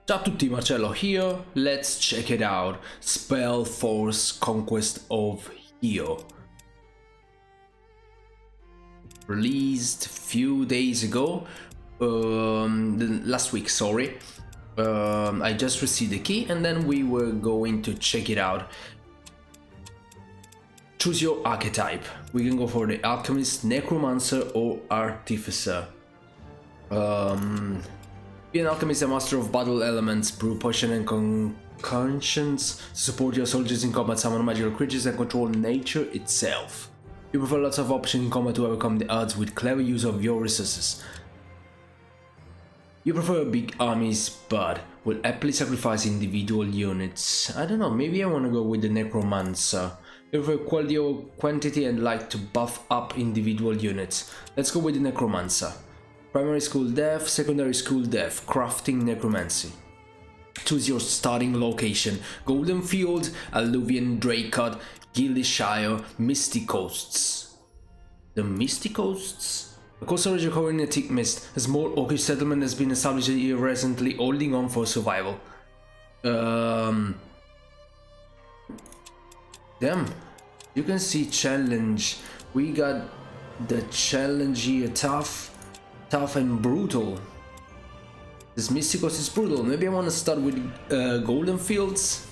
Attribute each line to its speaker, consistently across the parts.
Speaker 1: Ciao a tutti, Marcello here. Let's check it out. Spellforce Conquest of Eo. Released few days ago. Last week, sorry. I just received the key and then we were going to check it out. Choose your archetype. We can go for the alchemist, necromancer or artificer. Be an alchemist, a master of battle elements, brew potion and concussions, support your soldiers in combat, summon magical creatures and control nature itself. You prefer lots of options in combat to overcome the odds with clever use of your resources. You prefer big armies but will happily sacrifice individual units. I don't know, maybe I want to go with the necromancer. You prefer quality or quantity and like to buff up individual units. Let's go with the necromancer. Primary school dev, secondary school dev, crafting necromancy. Choose your starting location. Golden Field, Alluvian, Dracot, Gildishire, Misty Coasts. The Misty Coasts? A coastal region covering a thick mist. A small orcish settlement has been established here recently, holding on for survival. Damn. You can see challenge. We got the challenge here, tough and brutal. This Misty Coast is brutal. Maybe I want to start with Golden Fields.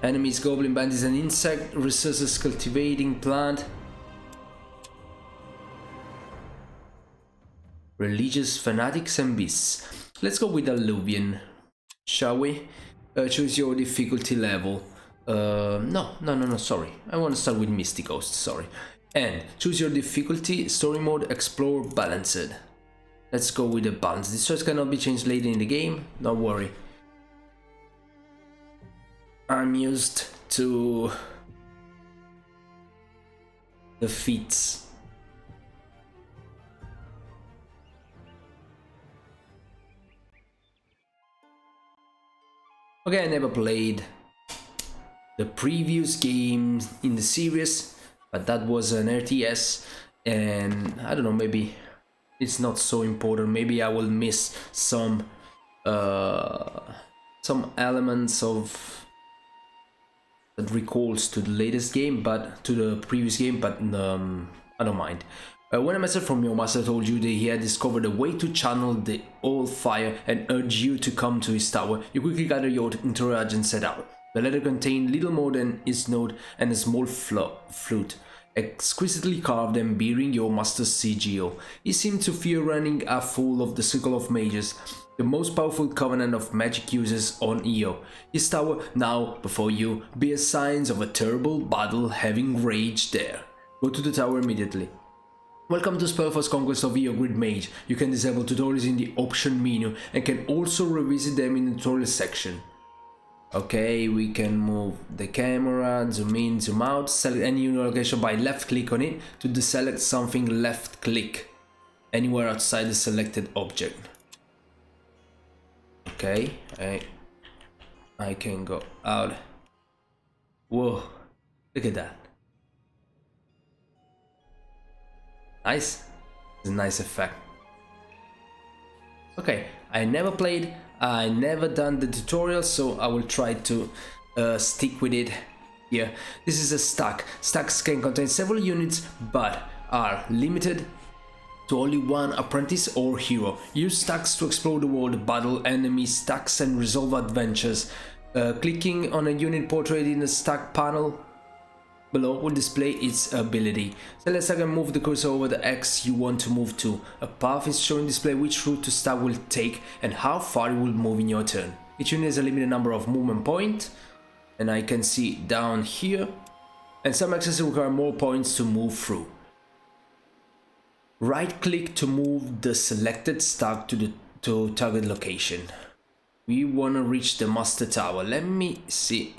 Speaker 1: Enemies, goblin, bandits and insect. Resources, cultivating plant. Religious fanatics and beasts. Let's go with Alluvian, shall we? Choose your difficulty level. No, sorry. I want to start with Misty Coast, sorry. And choose your difficulty, story mode, explore, balanced. Let's go with the balance. This choice cannot be changed later in the game, don't worry. I'm used to the feats. Okay, I never played the previous game in the series, but that was an RTS, and I don't know, maybe it's not so important. Maybe I will miss some elements of that recalls to the latest game, but to the previous game, but I don't mind. When a message from your master told you that he had discovered a way to channel the old fire and urged you to come to his tower, you quickly gathered your entourage and set out. The letter contained little more than his note and a small flute, exquisitely carved and bearing your master's sigil. He seemed to fear running full of the Circle of Mages, the most powerful covenant of magic users on Eo. His tower, now before you, bears signs of a terrible battle having raged there. Go to the tower immediately. Welcome to Spellforce Conquest of Eo Grid Mage. You can disable tutorials in the option menu and can also revisit them in the tutorial section. Okay, we can move the camera, zoom in, zoom out, select any new location by left click on it. To deselect something, left click anywhere outside the selected object. Okay, I can go out. Whoa, look at that. Nice. It's a nice effect. Okay, I never played, I never done the tutorial, so I will try to stick with it here. This is a stack. Stacks can contain several units, but are limited to only one apprentice or hero. Use stacks to explore the world, battle enemies, stacks and resolve adventures. Clicking on a unit portrait in the stack panel below will display its ability. Select stack and move the cursor over the X you want to move to. A path is shown to display which route the stack will take and how far it will move in your turn. Each unit has a limited number of movement points, and I can see down here, and some accessories require more points to move through. Right click to move the selected stack to target location. We want to reach the master tower. Let me see.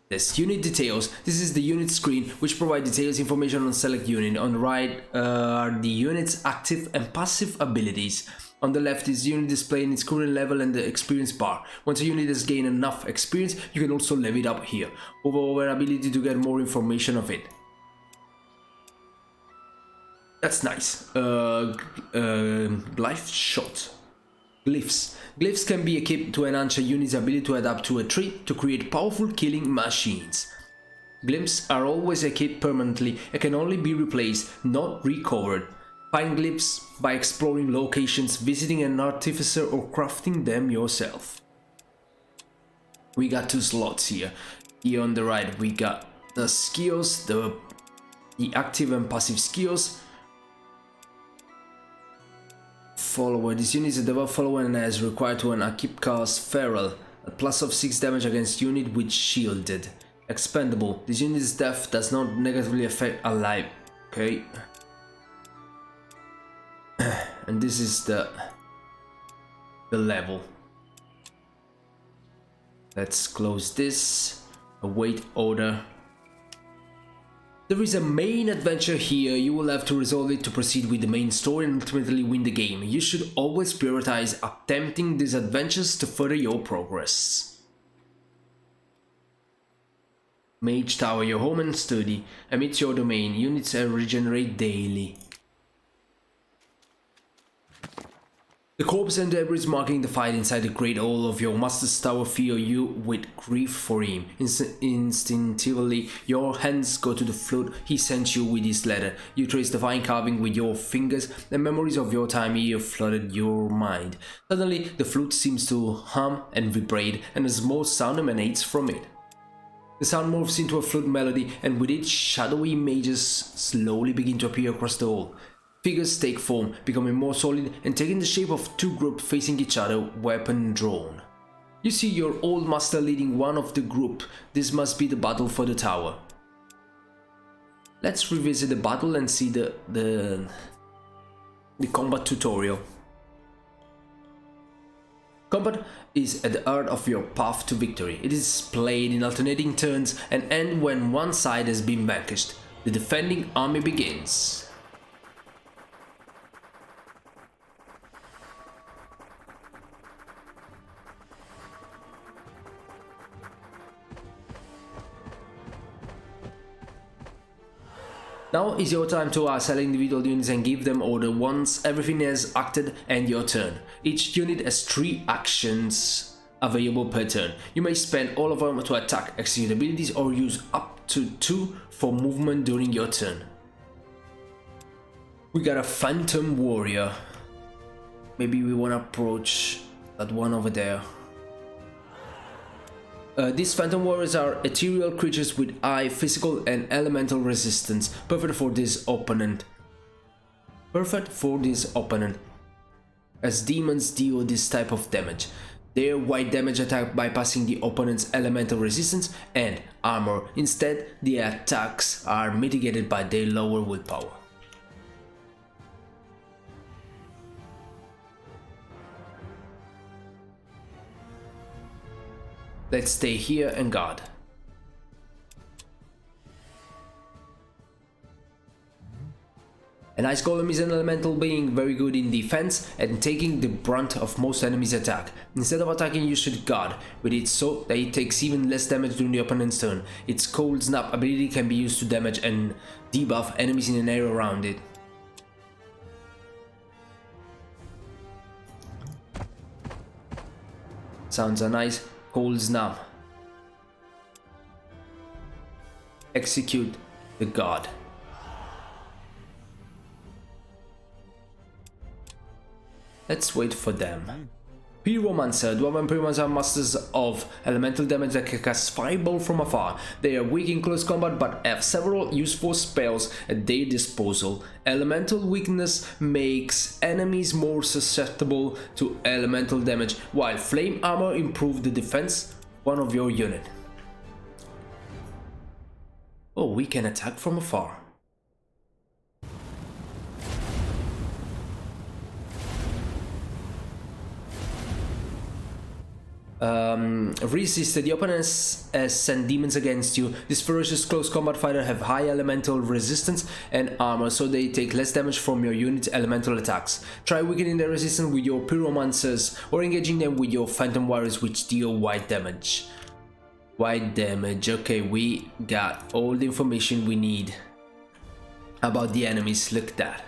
Speaker 1: There's unit details. This is the unit screen, which provides details information on select unit. On the right are the unit's active and passive abilities. On the left is unit displaying its current level and the experience bar. Once a unit has gained enough experience, you can also level it up here. Hover over ability to get more information of it. That's nice. Life shot. Glyphs. Glyphs can be equipped to enhance a unit's ability to adapt to a tree to create powerful killing machines. Glyphs are always equipped permanently and can only be replaced, not recovered. Find glyphs by exploring locations, visiting an artificer or crafting them yourself. We got 2 slots here. Here on the right we got the skills, the active and passive skills. Follower. This unit is a devout follower and has required to an equip cast Feral, a plus of 6 damage against unit with shielded. Expendable. This unit's death does not negatively affect alive. Okay. And this is the level. Let's close this. Await order. There is a main adventure here. You will have to resolve it to proceed with the main story and ultimately win the game. You should always prioritize attempting these adventures to further your progress. Mage Tower, your home and study. Amidst your domain, units regenerate daily. The corpse and debris marking the fight inside the great hall of your master's tower fill you with grief for him. Instinctively, your hands go to the flute he sent you with his letter. You trace the fine carving with your fingers, and memories of your time here flooded your mind. Suddenly, the flute seems to hum and vibrate, and a small sound emanates from it. The sound morphs into a flute melody, and with it, shadowy images slowly begin to appear across the hall. Figures take form, becoming more solid and taking the shape of 2 groups facing each other, weapon drawn. You see your old master leading one of the group. This must be the battle for the tower. Let's revisit the battle and see the combat tutorial. Combat is at the heart of your path to victory. It is played in alternating turns and ends when one side has been vanquished. The defending army begins. Now is your time to select individual units and give them order once everything has acted and your turn. Each unit has 3 actions available per turn. You may spend all of them to attack, execute abilities, or use up to 2 for movement during your turn. We got a Phantom Warrior. Maybe we want to approach that one over there. These Phantom Warriors are ethereal creatures with high physical and elemental resistance, perfect for this opponent. As demons deal this type of damage. Their white damage attack bypassing the opponent's elemental resistance and armor. Instead, the attacks are mitigated by their lower willpower. Let's stay here and guard. An ice golem is an elemental being very good in defense and taking the brunt of most enemies' attack. Instead of attacking, you should guard with it so that it takes even less damage during the opponent's turn. Its Cold Snap ability can be used to damage and debuff enemies in an area around it. Sounds nice. Cold Snap. Execute the god. Let's wait for them. Pyromancer. Dwarf and Pyromancer are masters of elemental damage that can cast fireball from afar. They are weak in close combat but have several useful spells at their disposal. Elemental weakness makes enemies more susceptible to elemental damage, while flame armor improves the defense one of your unit. Oh, we can attack from afar. Resist. The opponent has sent demons against you. This ferocious close combat fighter have high elemental resistance and armor, so they take less damage from your unit's elemental attacks. Try weakening their resistance with your pyromancers or engaging them with your phantom warriors, which deal white damage. White damage. Okay, we got all the information we need about the enemies. Look at that.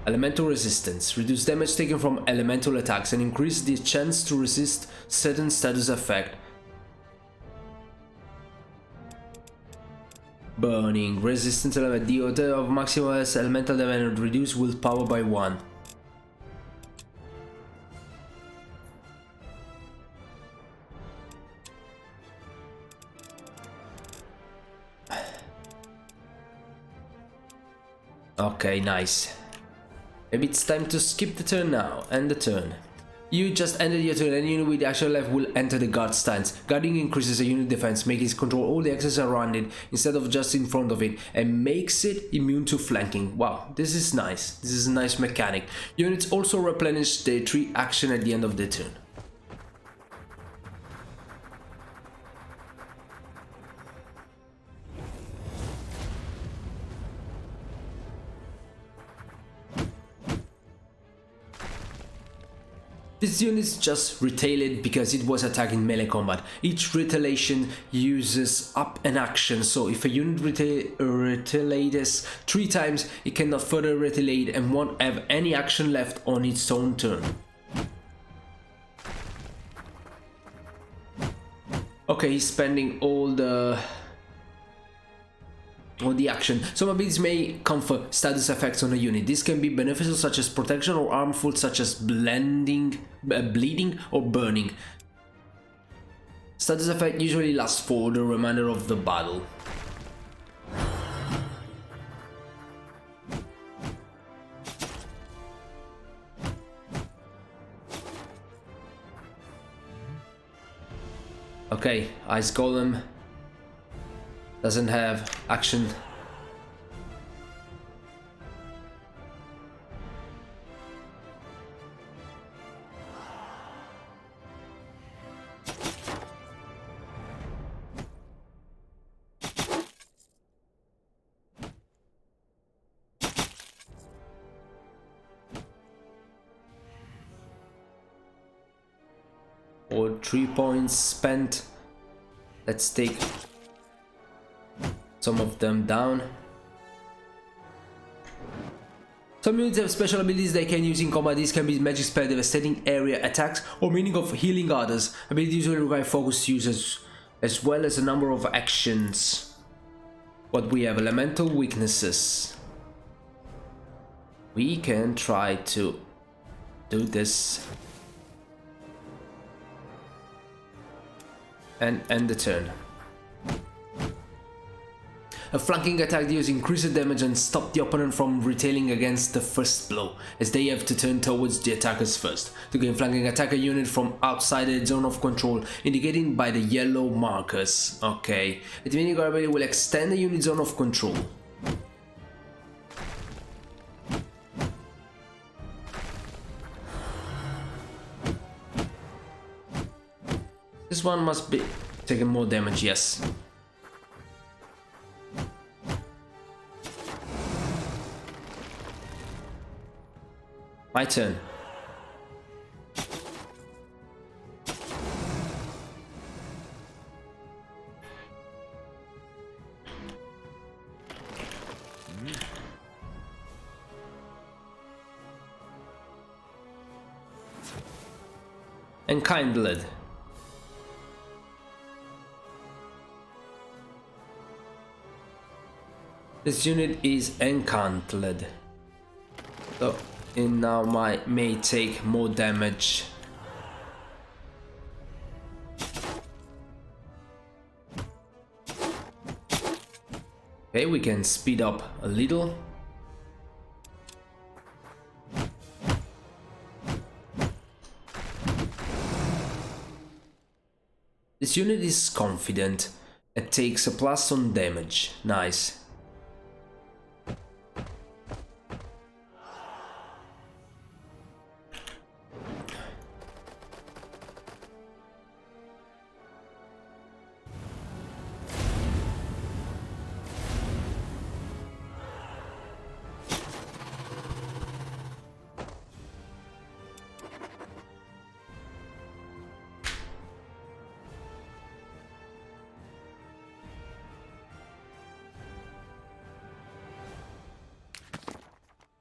Speaker 1: Elemental resistance. Reduce damage taken from elemental attacks and increase the chance to resist certain status effect. Burning. Resistance element. The order of maximum elemental damage reduce willpower by 1. Okay, nice. Maybe it's time to skip the turn now. End the turn. You just ended your turn and unit with the action left will enter the guard stance. Guarding increases a unit defense, making it control all the axes around it instead of just in front of it, and makes it immune to flanking. Wow, this is nice. This is a nice mechanic. Units also replenish their 3 action at the end of the turn. This unit is just retailed because it was attacked in melee combat. Each retaliation uses up an action, so if a unit retaliates 3 times, it cannot further retaliate and won't have any action left on its own turn. Okay, he's spending all the action. Some abilities may confer status effects on a unit. This can be beneficial such as protection or harmful such as bleeding or burning. Status effect usually lasts for the remainder of the battle. Okay, Ice Golem doesn't have action. Or 3 points spent. Let's take some of them down. Some units have special abilities they can use in combat. These can be magic spell, devastating area attacks, or meaning of healing others. Abilities usually require focus use as well as a number of actions. What we have, elemental weaknesses. We can try to do this and end the turn. A flanking attack deals increased damage and stop the opponent from retailing against the first blow, as they have to turn towards the attackers first. To gain flanking, attack a unit from outside the zone of control, indicated by the yellow markers. Okay, the mini guard ability will extend the unit zone of control. This one must be taking more damage, yes. My turn. Enkindled. This unit is enkindled. So it now may take more damage. Okay, we can speed up a little. This unit is confident. It takes a plus on damage. Nice.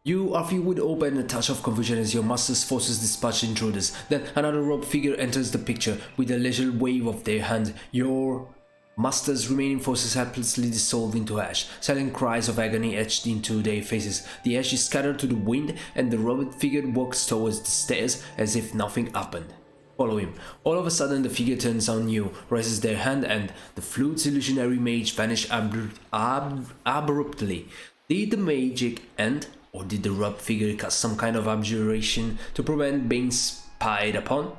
Speaker 1: You are filled with hope and a touch of confusion as your master's forces dispatch intruders. Then another robed figure enters the picture. With a leisurely wave of their hand, your master's remaining forces helplessly dissolve into ash. Silent cries of agony etched into their faces. The ash is scattered to the wind and the robed figure walks towards the stairs as if nothing happened. Follow him. All of a sudden the figure turns on you, raises their hand, and the flute's illusionary mage vanishes abruptly. Did the magic end? Or did the robed figure cast some kind of abjuration to prevent being spied upon?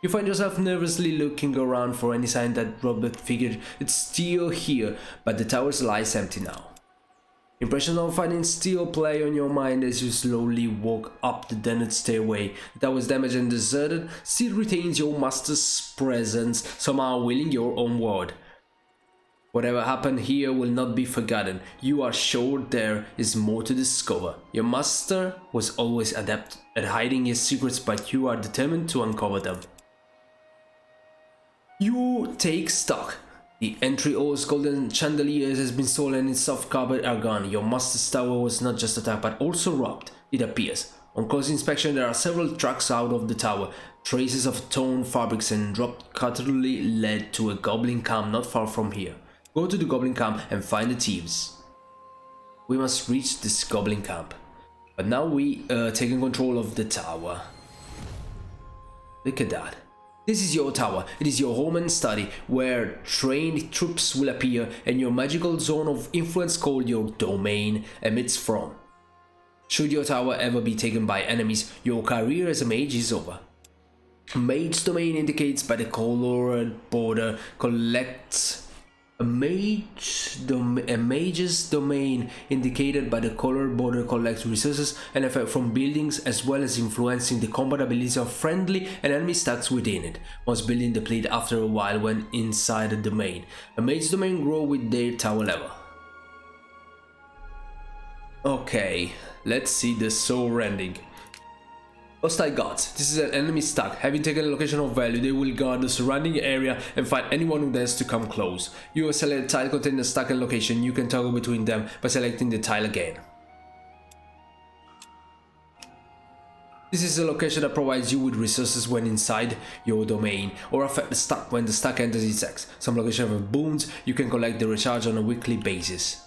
Speaker 1: You find yourself nervously looking around for any sign that robed figure is still here, but the tower lies empty now. Impression of finding still play on your mind as you slowly walk up the dented stairway. The tower's damaged and deserted still retains your master's presence, somehow willing your own word. Whatever happened here will not be forgotten. You are sure there is more to discover. Your master was always adept at hiding his secrets, but you are determined to uncover them. You take stock. The entry hall's golden chandeliers has been stolen and its soft carpet are gone. Your master's tower was not just attacked but also robbed, it appears. On close inspection there are several tracks out of the tower. Traces of torn fabrics and dropped cutlery led to a goblin camp not far from here. Go to the goblin camp and find the thieves. We must reach this goblin camp. But now we taking control of the tower. Look at that. This is your tower. It is your home and study, where trained troops will appear and your magical zone of influence called your domain emits from. Should your tower ever be taken by enemies, your career as a mage is over. Mage's domain indicates by the colored border collects. A mage's domain indicated by the colored border collects resources and effect from buildings as well as influencing the combat abilities of friendly and enemy stacks within it. Once building depleted after a while when inside the domain. A mage's domain grow with their tower level. Okay, let's see the soul rending. Hostile guards. This is an enemy stack. Having taken a location of value, they will guard the surrounding area and find anyone who dares to come close. You will select a tile containing the stack and location. You can toggle between them by selecting the tile again. This is a location that provides you with resources when inside your domain, or affect the stack when the stack enters its X. Some locations have boons. You can collect the recharge on a weekly basis.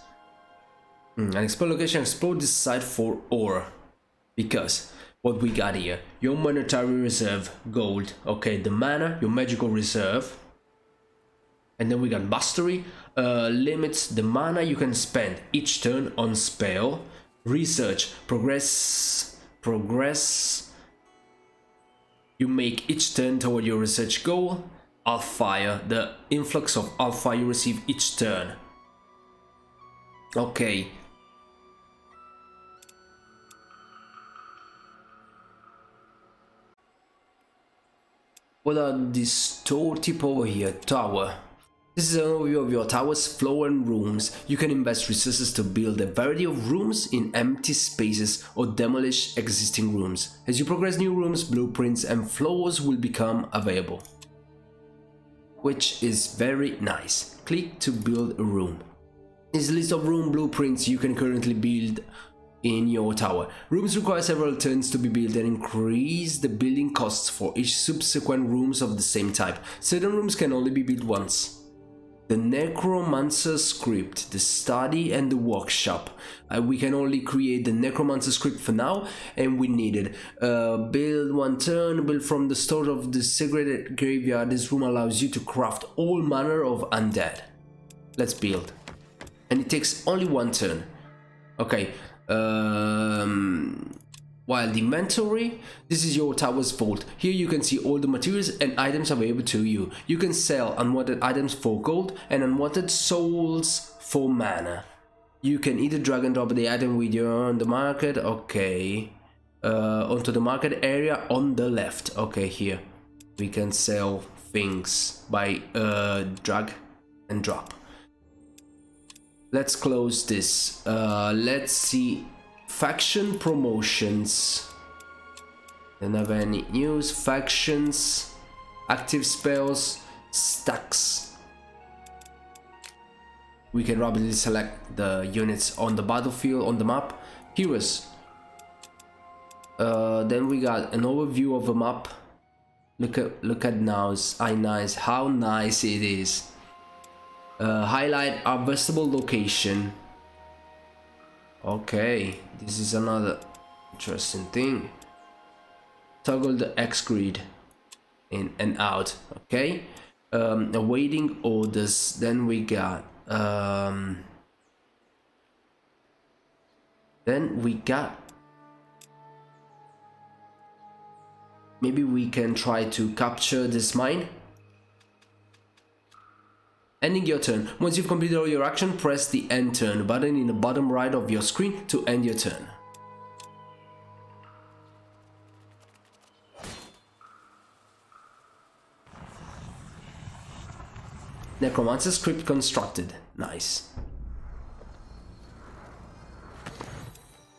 Speaker 1: An explore location. Explore this site for ore. Because what we got here, your monetary reserve, gold, okay, the mana, your magical reserve, and then we got mastery, limits the mana you can spend each turn on spell, research, progress you make each turn toward your research goal, Alfire, the influx of alpha you receive each turn. Okay. What are these tip over here? Tower. This is an overview of your tower's floor and rooms. You can invest resources to build a variety of rooms in empty spaces or demolish existing rooms. As you progress, new rooms, blueprints and floors will become available, which is very nice. Click to build a room. This is a list of room blueprints you can currently build in your tower. Rooms require several turns to be built and increase the building costs for each subsequent rooms of the same type. Certain rooms can only be built once. The Necromancer script, the study and the workshop. We can only create the Necromancer script for now, and we need it. Build one turn, build from the store of the Sacred Graveyard. This room allows you to craft all manner of undead. Let's build. And it takes only one turn. Okay. While the inventory, this is your tower's vault. Here you can see all the materials and items available to you. You can sell unwanted items for gold and unwanted souls for mana. You can either drag and drop the item with you on the market, okay, onto the market area on the left. Okay, here we can sell things by drag and drop. Let's close this. Let's see. Faction promotions. Don't have any news. Factions, active spells, stacks. We can rapidly select the units on the battlefield on the map. Heroes. Then we got an overview of a map. Look at now, how nice it is. Highlight harvestable location. Okay, this is another interesting thing. Toggle the X grid in and out. Okay, awaiting orders. Then we got maybe we can try to capture this mine. Ending your turn. Once you've completed all your action, press the end turn button in the bottom right of your screen to end your turn. Necromancer script constructed. Nice.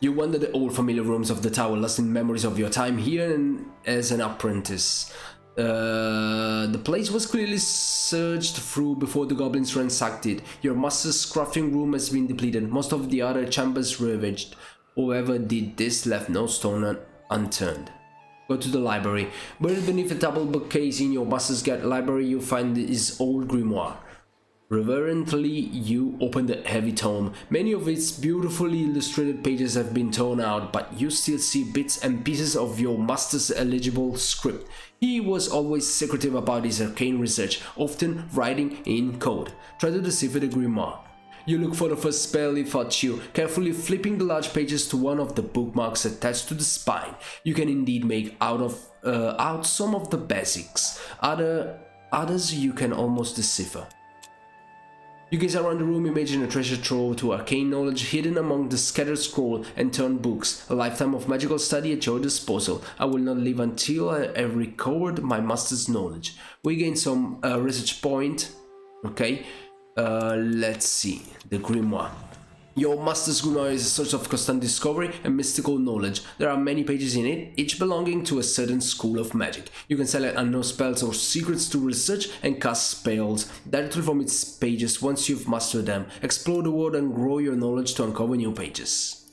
Speaker 1: You wander the old familiar rooms of the tower, lost in memories of your time here and as an apprentice. The place was clearly searched through before the goblins ransacked it. Your master's crafting room has been depleted, most of the other chambers ravaged. Whoever did this left no stone unturned. Go to the library. Buried beneath a double bookcase in your master's library, you find his old grimoire. Reverently, you open the heavy tome. Many of its beautifully illustrated pages have been torn out, but you still see bits and pieces of your master's illegible script. He was always secretive about his arcane research, often writing in code. Try to decipher the grimoire. You look for the first spell it fought you, carefully flipping the large pages to one of the bookmarks attached to the spine. You can indeed make out some of the basics. Others you can almost decipher. You gaze around the room, imagine a treasure trove to arcane knowledge hidden among the scattered scroll and turned books, a lifetime of magical study at your disposal. I will not leave until I have recovered my master's knowledge. We gain some research point. Okay, let's see, the grimoire. Your master's grimoire is a source of constant discovery and mystical knowledge. There are many pages in it, each belonging to a certain school of magic. You can select unknown spells or secrets to research and cast spells directly from its pages once you've mastered them. Explore the world and grow your knowledge to uncover new pages.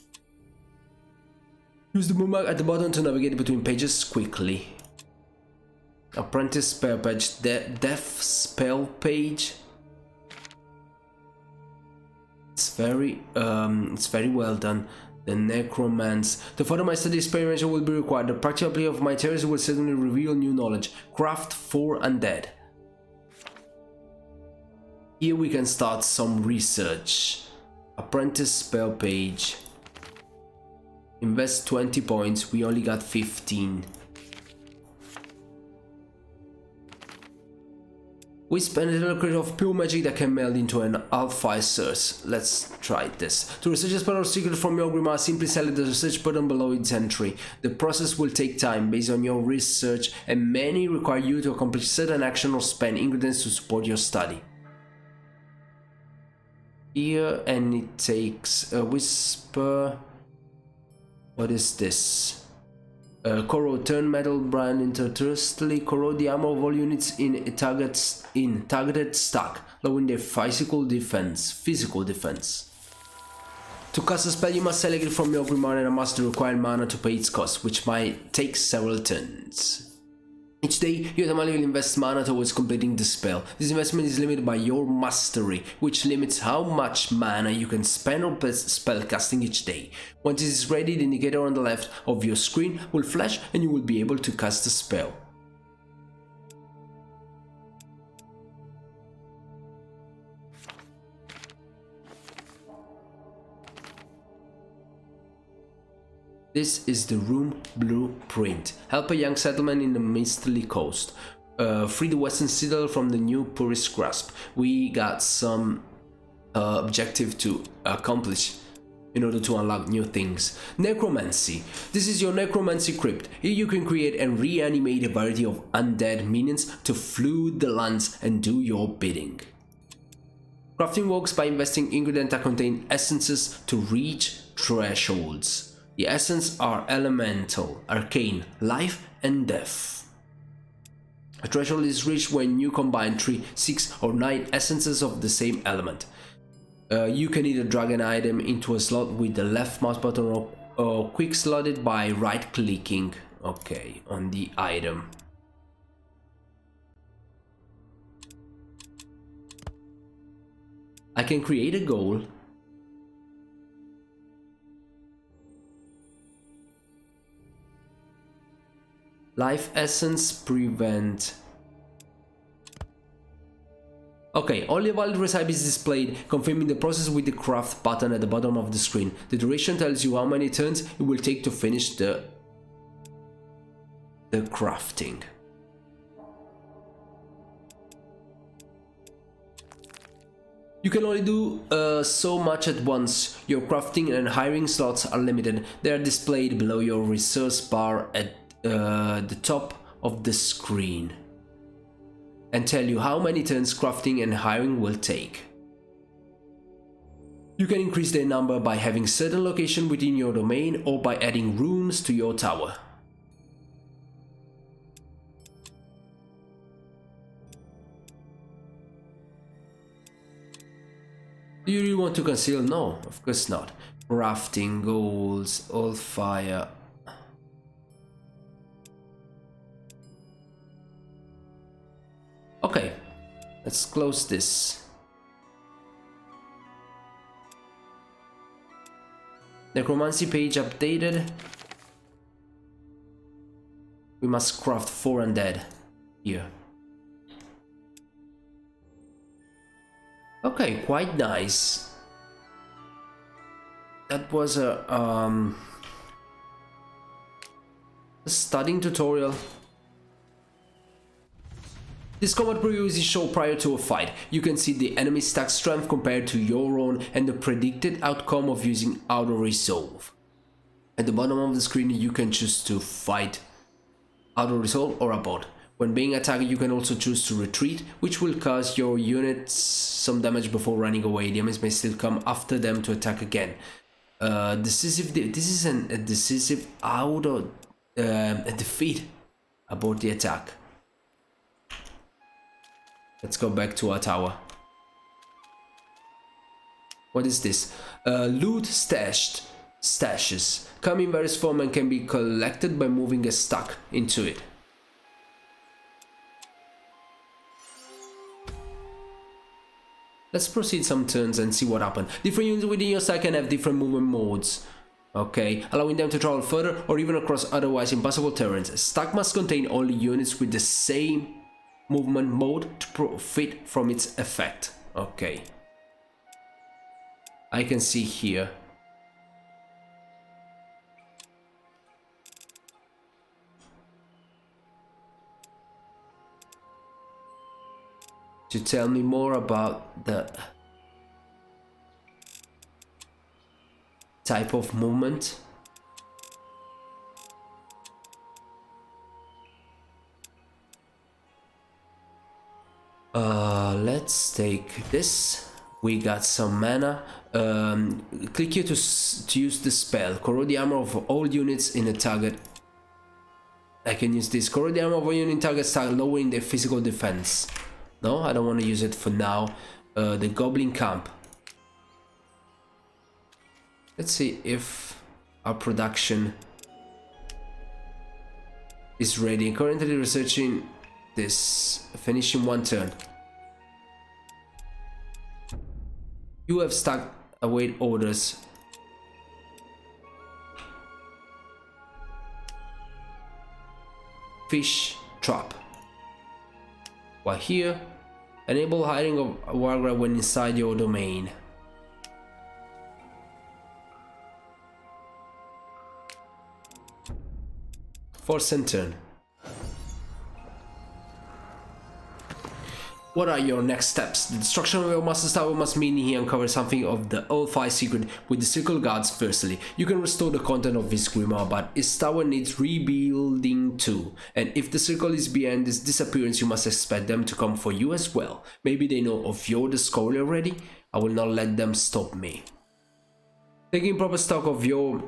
Speaker 1: Use the bookmark at the bottom to navigate between pages quickly. Apprentice spell page, death spell page. It's very well done. The necromance. To further my study, experimentation will be required. The practical play of my theories will certainly reveal new knowledge. Craft for undead. Here we can start some research. Apprentice spell page. Invest 20 points. We only got 15. We spend a little credit of pure magic that can meld into an alpha source. Let's try this. To research a spell or secret from your grimoire, simply select the research button below its entry. The process will take time based on your research, and many require you to accomplish certain action or spend ingredients to support your study. Here, and it takes a whisper. What is this? Corrode, turn metal brand interstitially, corrode the armor of all units in targeted stack, lowering their physical defense. To cast a spell, you must select it from your grimoire and amass the required mana to pay its cost, which might take several turns. Each day, you automatically invest mana towards completing the spell. This investment is limited by your mastery, which limits how much mana you can spend on spell casting each day. Once it is ready, the indicator on the left of your screen will flash and you will be able to cast the spell. This is the room blueprint. Help a young settlement in the Mistly Coast. Free the Western Citadel from the new Purist Grasp. We got some objective to accomplish in order to unlock new things. Necromancy. This is your Necromancy Crypt. Here you can create and reanimate a variety of undead minions to flood the lands and do your bidding. Crafting works by investing ingredients that contain essences to reach thresholds. The essence are elemental, arcane, life and death. A threshold is reached when you combine 3, 6 or 9 essences of the same element. You can either drag an item into a slot with the left mouse button quick slot it by right clicking, okay, on the item. I can create a goal. Life essence prevent. Okay, only a valid recipe is displayed, confirming the process with the craft button at the bottom of the screen. The duration tells you how many turns it will take to finish the crafting. You can only do so much at once. Your crafting and hiring slots are limited. They are displayed below your resource bar at the top of the screen and tell you how many turns crafting and hiring will take. You can increase their number by having certain location within your domain or by adding rooms to your tower. Do you really want to conceal? No, of course not. Crafting, goals, all fire. Okay, let's close this. Necromancy page updated. We must craft 4 undead here. Okay, quite nice. That was a studying tutorial. This combat preview is shown prior to a fight. You can see the enemy stack strength compared to your own and the predicted outcome of using auto resolve. At the bottom of the screen you can choose to fight, auto resolve or abort. When being attacked you can also choose to retreat, which will cause your units some damage before running away. The enemies may still come after them to attack again. This is a decisive auto defeat abort the attack. Let's go back to our tower. What is this? Loot stashes come in various forms and can be collected by moving a stack into it. Let's proceed some turns and see what happens. Different units within your stack can have different movement modes, okay, allowing them to travel further or even across otherwise impossible terrains. A stack must contain only units with the same movement mode to profit from its effect. Okay, I can see here. To tell me more about the type of movement. Let's take this. We got some mana. Click here to use the spell. Corrode the armor of all units in a target. I can use this. Corrode the armor of all unit in target, start lowering their physical defense. No, I don't want to use it for now. The Goblin camp. Let's see if our production is ready. Currently researching this. Finishing 1 turn. You have stacked. Await orders. Fish trap. While here, enable hiding of a wargrave when inside your domain. Force and turn. What are your next steps? The destruction of your master's tower must mean he uncovers something of the All-Fire secret with the circle guards firstly. You can restore the content of his grimoire, but his tower needs rebuilding too. And if the circle is behind this disappearance, you must expect them to come for you as well. Maybe they know of your discovery already? I will not let them stop me. Taking proper stock of your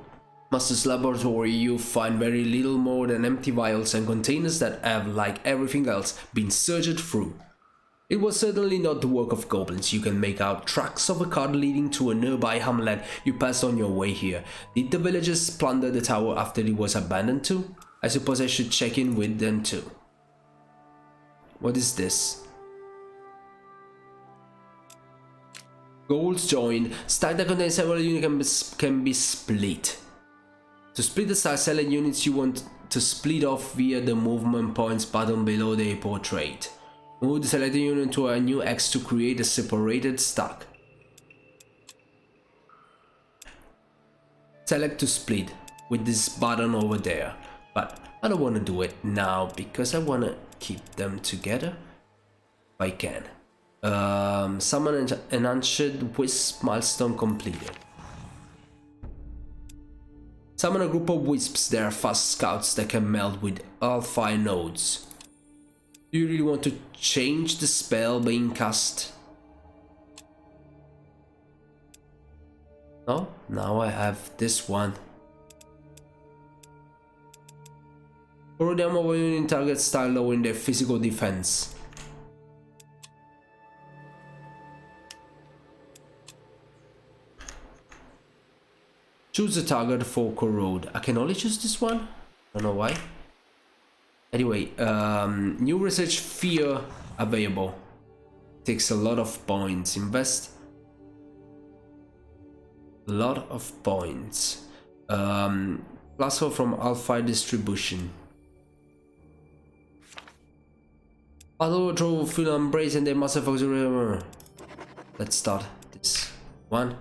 Speaker 1: master's laboratory, you find very little more than empty vials and containers that have, like everything else, been searched through. It was certainly not the work of goblins. You can make out tracks of a cart leading to a nearby hamlet you passed on your way here. Did the villagers plunder the tower after it was abandoned too? I suppose I should check in with them too. What is this? Goals joined. Stack that contains several units can be split. To split the stack, select units you want to split off via the movement points button below the portrait. Move the selected unit to a new X to create a separated stack. Select to split with this button over there, but I don't want to do it now because I want to keep them together if I can. Summon an Ancient Wisp milestone completed. Summon a group of wisps. They are fast scouts that can meld with alpha nodes. Do you really want to change the spell being cast? No? Now I have this one. Borrow them over unit target style lowering their physical defense. Choose a target for corrode. I can only choose this one? I don't know why. Anyway, new research fear available. Takes a lot of points. Invest a lot of points. Plus 4 from alpha distribution. Battle throw feel embrace and they must have. Let's start this one.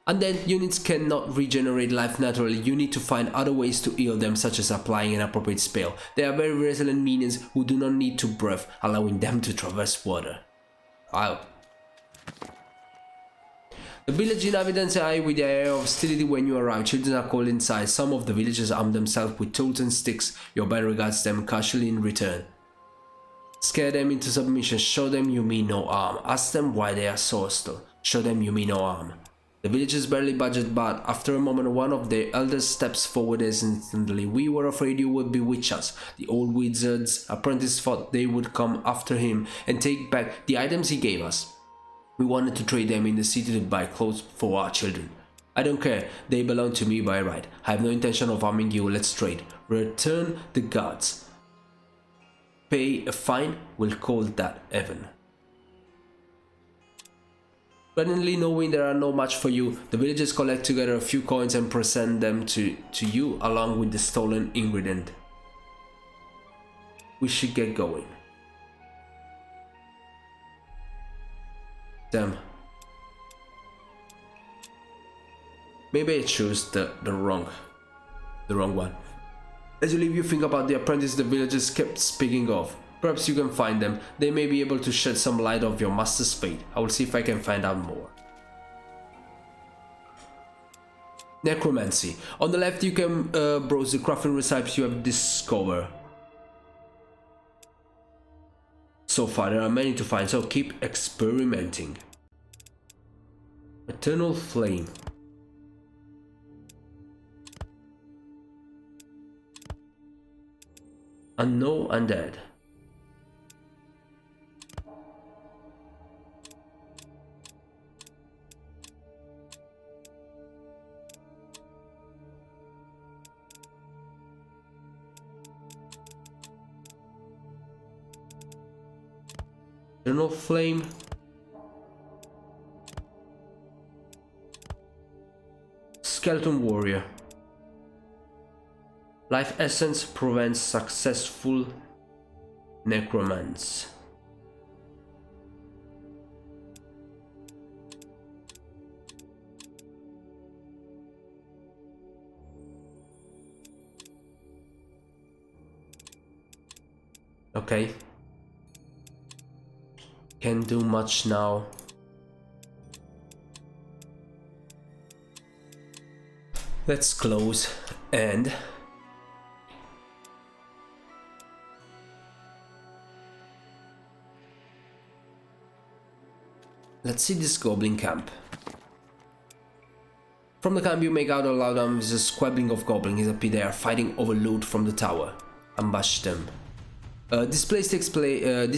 Speaker 1: And then units cannot regenerate life naturally. You need to find other ways to heal them, such as applying an appropriate spell. They are very resilient minions who do not need to breathe, allowing them to traverse water. Wow. The village inhabitants eye with the air of hostility when you arrive. Children are called inside. Some of the villagers arm themselves with tools and sticks. Your band regards them casually in return. Scare them into submission. Show them you mean no harm. Ask them why they are so hostile. Show them you mean no harm. The villagers barely budget, but after a moment one of their elders steps forward instantly. We were afraid you would bewitch us. The old wizard's apprentice thought they would come after him and take back the items he gave us. We wanted to trade them in the city to buy clothes for our children. I don't care, they belong to me by right. I have no intention of harming you, let's trade. Return the guards. Pay a fine, we'll call that heaven. Suddenly knowing there are no match for you, the villagers collect together a few coins and present them to you along with the stolen ingredient. We should get going. Damn. Maybe I chose the wrong one. As you leave, you think about the apprentice the villagers kept speaking of. Perhaps you can find them. They may be able to shed some light of your master's fate. I will see if I can find out more. Necromancy. On the left you can browse the crafting recipes you have discovered. So far there are many to find, so keep experimenting. Eternal Flame. Unknown Undead. Eternal Flame. Skeleton Warrior. Life Essence prevents successful necromancy. Okay. Can't do much now. Let's close and let's see this goblin camp. From the camp you make out a loud squabbling of goblins appear. They are fighting over loot from the tower. Ambush them. This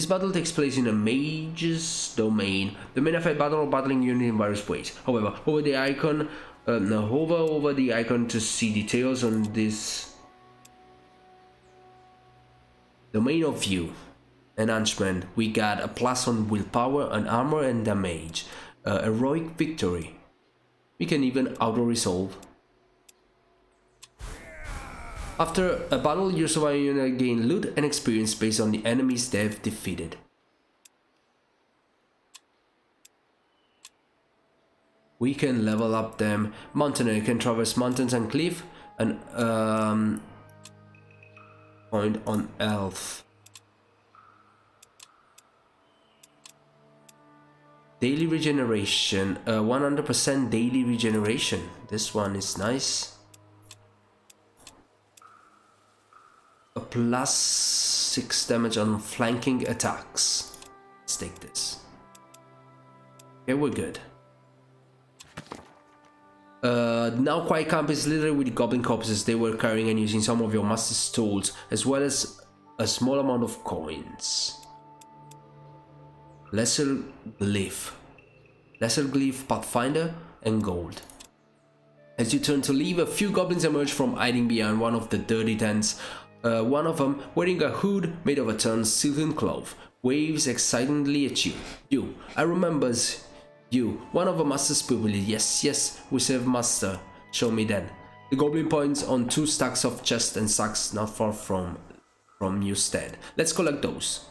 Speaker 1: battle takes place in a mage's domain. The main effect battle or battling unit in various ways. However, hover the icon. Hover over the icon to see details on this domain of view. Enhancement. We got a plus on willpower, and armor, and damage. Heroic victory. We can even auto-resolve. After a battle, your surviving unit gain loot and experience based on the enemies they've defeated. We can level up them. Mountaineer can traverse mountains and cliff, and point on elf. Daily regeneration, 100% daily regeneration. This one is nice. A plus 6 damage on flanking attacks. Let's take this. Okay, we're good. Now Quiet Camp is littered with goblin corpses they were carrying and using some of your master's tools, as well as a small amount of coins. Lesser Glyph, Pathfinder, and gold. As you turn to leave, a few goblins emerge from hiding behind one of the dirty tents. One of them, wearing a hood made of a torn silken cloth, waves excitedly at you. I remembers you, one of the master's pupils. Yes, we serve master. Show me then. The goblin points on 2 stacks of chests and sacks not far from you stand. Let's collect those.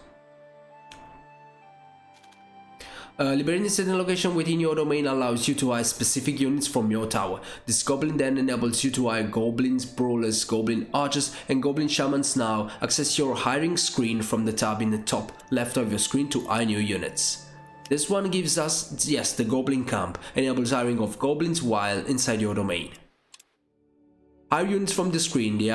Speaker 1: Liberating a certain location within your domain allows you to hire specific units from your tower. This goblin then enables you to hire goblins, brawlers, goblin archers, and goblin shamans. Now access your hiring screen from the tab in the top left of your screen to hire new units. This one gives us, yes, the goblin camp, enables hiring of goblins while inside your domain. Hire units from the screen. The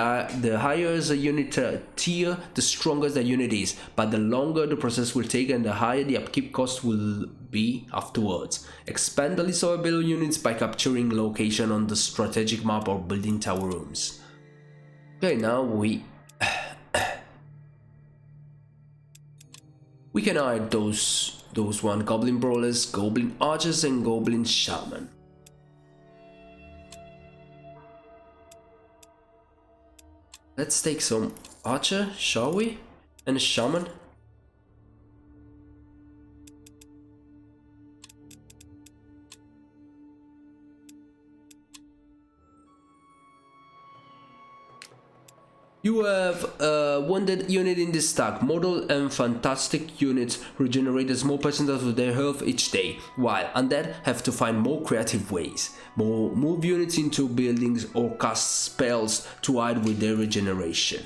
Speaker 1: higher a unit tier, the stronger the unit is, but the longer the process will take and the higher the upkeep cost will be afterwards. Expand the list of available units by capturing location on the strategic map or building tower rooms. Okay, now we can hire those one goblin brawlers, goblin archers, and goblin shaman. Let's take some archer, shall we? And a shaman. You have a wounded unit in this stack. Mortal and fantastic units regenerate a small percentage of their health each day, while undead have to find more creative ways. Move units into buildings or cast spells to aid with their regeneration.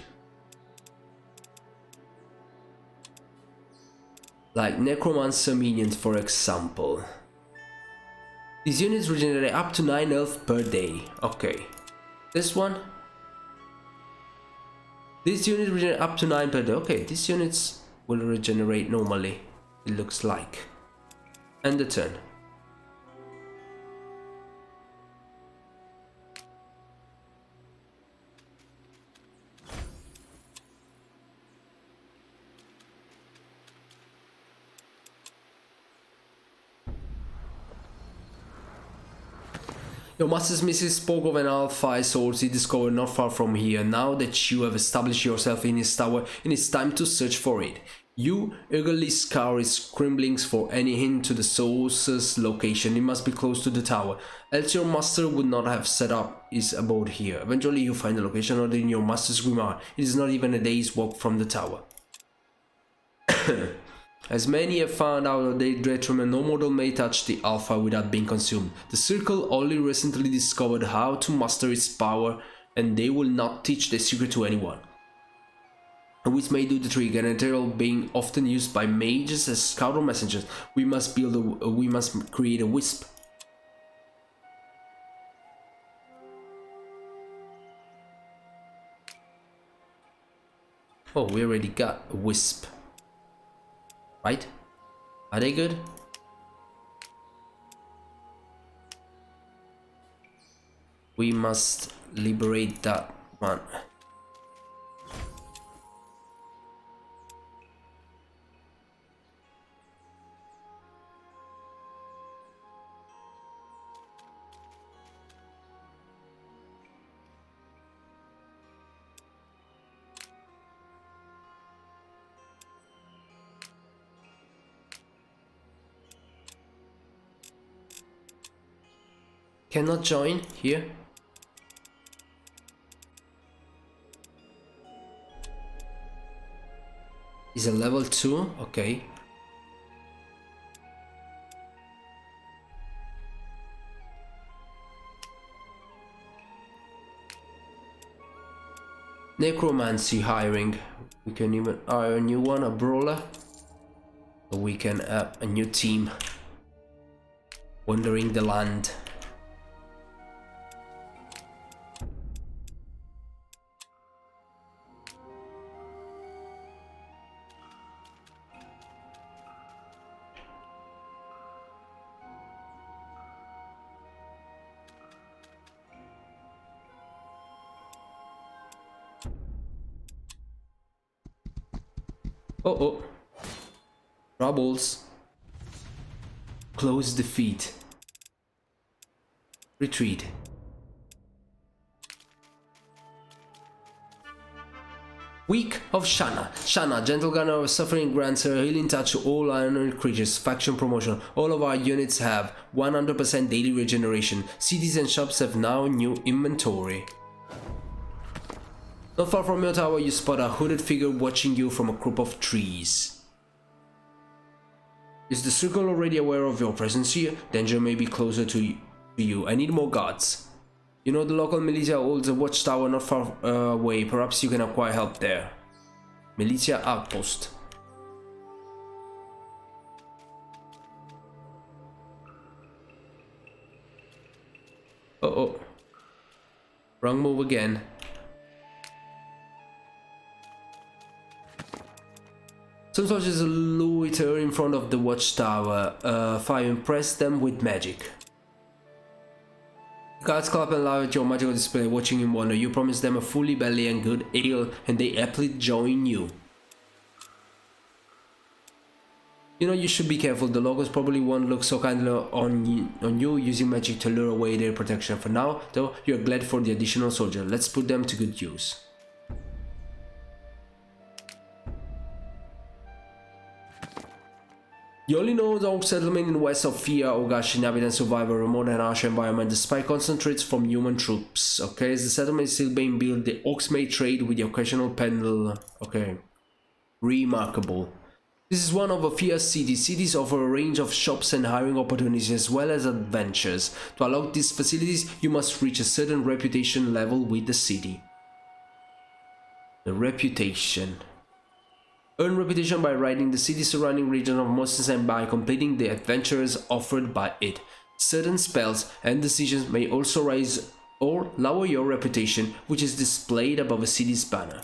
Speaker 1: Like Necromancer minions, for example. These units regenerate up to 9 health per day. Okay. This one. These units regenerate up to 9 per day. Okay, these units will regenerate normally, it looks like. End the turn. Your master's missus spoke of an alpha source he discovered not far from here. Now that you have established yourself in his tower, it is time to search for it. You eagerly scour his scramblings for any hint to the source's location. It must be close to the tower, else your master would not have set up his abode here. Eventually you find the location ordered in your master's grimoire. It is not even a day's walk from the tower. As many have found out of their detriment, no mortal may touch the alpha without being consumed. The circle only recently discovered how to master its power, and they will not teach the secret to anyone. A wisp may do the trick, an material being often used by mages as scout or messengers. We must create a wisp. Oh, we already got a wisp. Right? Are they good? We must liberate that one. cannot join here. Is a level 2, okay. Necromancy hiring. We can even hire a new one, a brawler. So we can have a new team wandering the land. Oh, troubles. Close defeat. Retreat. Week of Shanna. Shanna, Gentle Gunner of Suffering, grants her healing touch to all iron creatures. Faction promotion. All of our units have 100% daily regeneration. Cities and shops have now new inventory. Not far from your tower, you spot a hooded figure watching you from a group of trees. Is the circle already aware of your presence here? Danger may be closer to you. I need more guards. You know the local militia holds a watchtower not far away. Perhaps you can acquire help there. Militia outpost. Oh. Wrong move again. Some soldiers loiter in front of the watchtower. Fire impress them with magic. Guards clap and laugh at your magical display, watching in wonder. You promise them a fully belly and good ale, and they happily join you. You know, you should be careful. The locals probably won't look so kindly on you using magic to lure away their protection. For now, though, you're glad for the additional soldier. Let's put them to good use. You only know the Orc settlement in west of Eo, Ogash, inhabitants survive a remote and harsh environment despite concentrates from human troops. Okay, as the settlement is still being built, the Orcs may trade with the occasional pendle. Okay, remarkable. This is one of a few cities. Cities offer a range of shops and hiring opportunities as well as adventures. To unlock these facilities, you must reach a certain reputation level with the city. The reputation. Earn reputation by riding the city surrounding region of monsters and by completing the adventures offered by it. Certain spells and decisions may also raise or lower your reputation, which is displayed above a city's banner.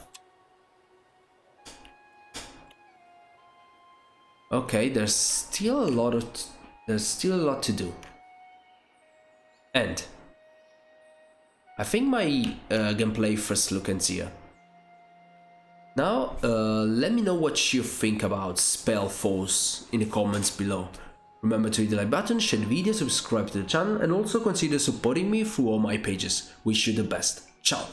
Speaker 1: Okay, there's still a lot to do. And I think my gameplay first look ends here. Now, let me know what you think about Spellforce in the comments below. Remember to hit the like button, share the video, subscribe to the channel, and also consider supporting me through all my pages. Wish you the best. Ciao!